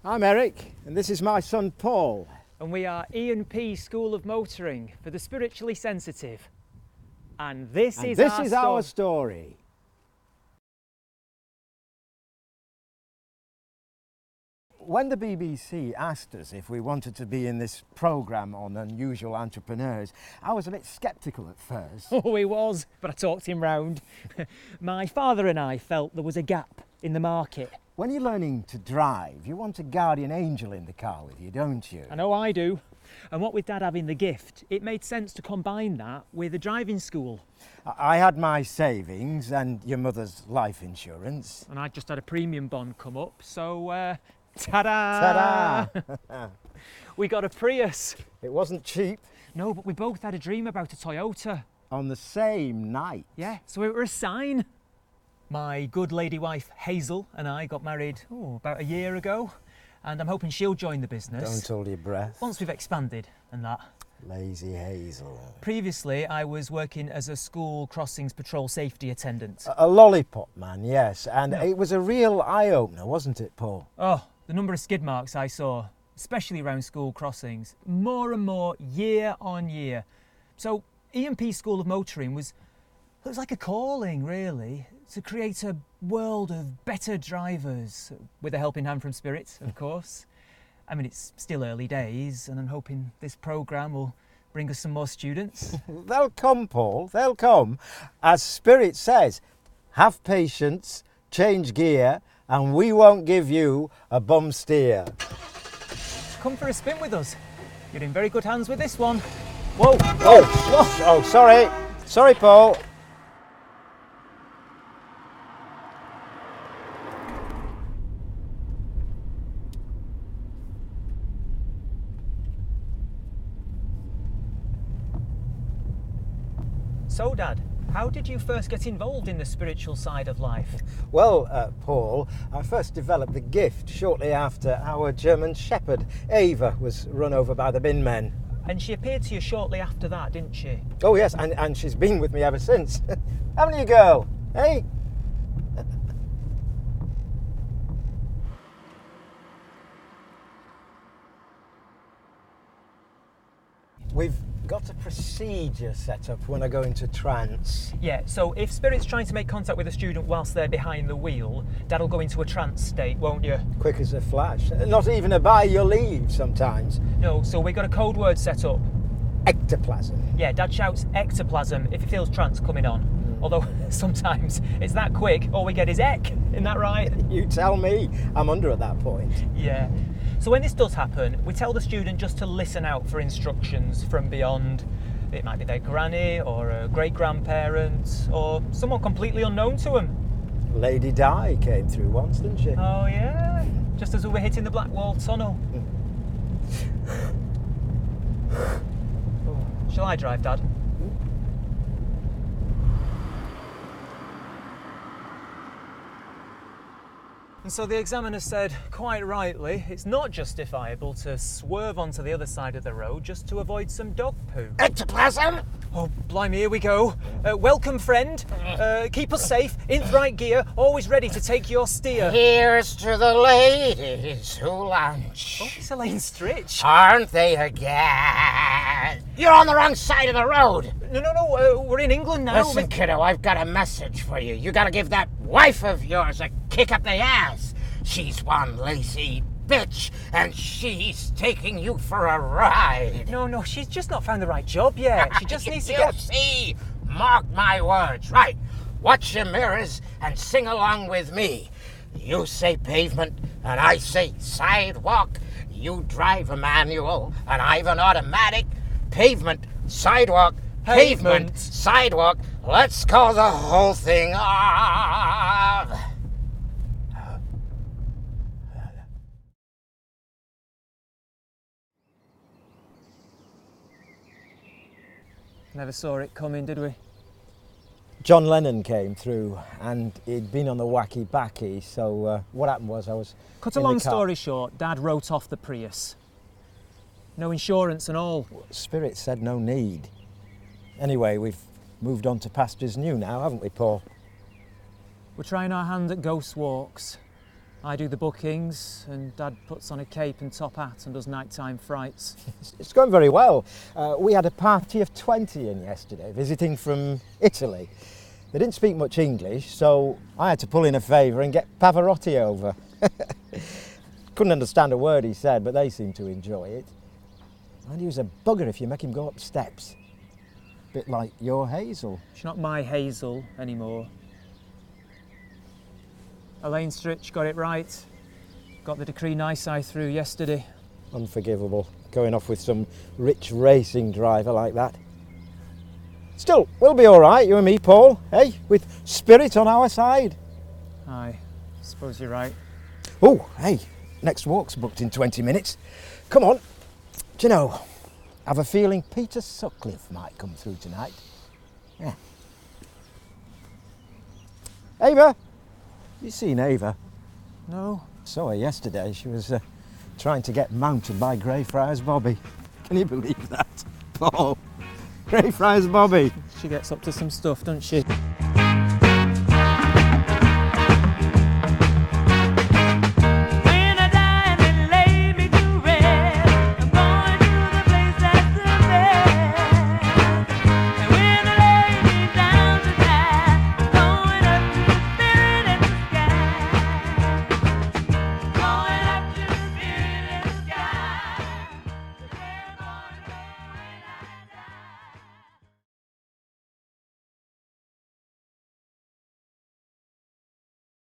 I'm Eric, and this is my son Paul. And we are E&P School of Motoring for the spiritually sensitive. And this is our story. When the BBC asked us if we wanted to be in this programme on unusual entrepreneurs, I was a bit sceptical at first. Oh, he was, but I talked him round. My father and I felt there was a gap in the market. When you're learning to drive, you want a guardian angel in the car with you, don't you? I know I do. And what with Dad having the gift, it made sense to combine that with a driving school. I had my savings and your mother's life insurance. And I just had a premium bond come up, so ta-da! Ta-da! We got a Prius. It wasn't cheap. No, but we both had a dream about a Toyota. On the same night. Yeah, so it were a sign. My good lady wife Hazel and I got married about a year ago, and I'm hoping she'll join the business. Don't hold your breath. Once we've expanded and that. Lazy Hazel. Previously, I was working as a school crossings patrol safety attendant. A lollipop man, yes, and No. It was a real eye-opener, wasn't it, Paul? Oh, the number of skid marks I saw, especially around school crossings, more and more year on year. So E&P School of Motoring was like a calling, really, to create a world of better drivers, with a helping hand from Spirit, of course. I mean, it's still early days, and I'm hoping this programme will bring us some more students. They'll come, Paul, they'll come. As Spirit says, have patience, change gear, and we won't give you a bum steer. Come for a spin with us. You're in very good hands with this one. Whoa! Oh, sorry. Sorry, Paul. So, Dad, how did you first get involved in the spiritual side of life? Well, Paul, I first developed the gift shortly after our German Shepherd, Ava, was run over by the bin men. And she appeared to you shortly after that, didn't she? Oh, yes, and she's been with me ever since. Haven't you, girl? Hey? We've got a procedure set up when I go into trance. Yeah, so if Spirit's trying to make contact with a student whilst they're behind the wheel, Dad'll go into a trance state, won't you? Quick as a flash. Not even a by your leave sometimes. No, so we got a code word set up. Ectoplasm. Yeah, Dad shouts ectoplasm if he feels trance coming on. Although sometimes it's that quick, all we get is ek. Isn't that right? You tell me. I'm under at that point. Yeah. So when this does happen, we tell the student just to listen out for instructions from beyond. It might be their granny or a great-grandparent or someone completely unknown to them. Lady Di came through once, didn't she? Oh yeah, just as we were hitting the Blackwall Tunnel. Oh, shall I drive, Dad? And so the examiner said, quite rightly, it's not justifiable to swerve onto the other side of the road just to avoid some dog poo. Ectoplasm? Oh, blimey, here we go. Welcome, friend. Keep us safe, in the right gear, always ready to take your steer. Here's to the ladies who lunch. Oh, it's Elaine Stritch. Aren't they again? You're on the wrong side of the road. No, we're in England now. Listen, kiddo, I've got a message for you. You gotta give that wife of yours a kick up the ass. She's one lazy bitch, and she's taking you for a ride. No, she's just not found the right job yet. She just needs to You'll get... see. Mark my words. Right. Watch your mirrors and sing along with me. You say pavement, and I say sidewalk. You drive a manual, and I've an automatic. Pavement, sidewalk, pavement, sidewalk. Let's call the whole thing off. Never saw it coming, did we? John Lennon came through and he'd been on the wacky backy, so what happened was I was Cut a in the long car. story short, Dad wrote off the Prius. No insurance and all. Spirit said no need. Anyway, we've moved on to pastures new now, haven't we, Paul? We're trying our hand at ghost walks. I do the bookings and Dad puts on a cape and top hat and does nighttime frights. It's going very well. We had a party of 20 in yesterday, visiting from Italy. They didn't speak much English, so I had to pull in a favour and get Pavarotti over. Couldn't understand a word he said, but they seemed to enjoy it. And he was a bugger if you make him go up steps. Bit like your Hazel. She's not my Hazel anymore. Elaine Stritch got it right. Got the decree nisi through yesterday. Unforgivable, going off with some rich racing driver like that. Still, we'll be all right, you and me, Paul, eh? With Spirit on our side. Aye, suppose you're right. Oh, hey, next walk's booked in 20 minutes. Come on. Do you know, I have a feeling Peter Sutcliffe might come through tonight. Yeah. Ava? You seen Ava? No. Saw her yesterday. She was trying to get mounted by Greyfriars Bobby. Can you believe that? Paul, Greyfriars Bobby. She gets up to some stuff, doesn't she?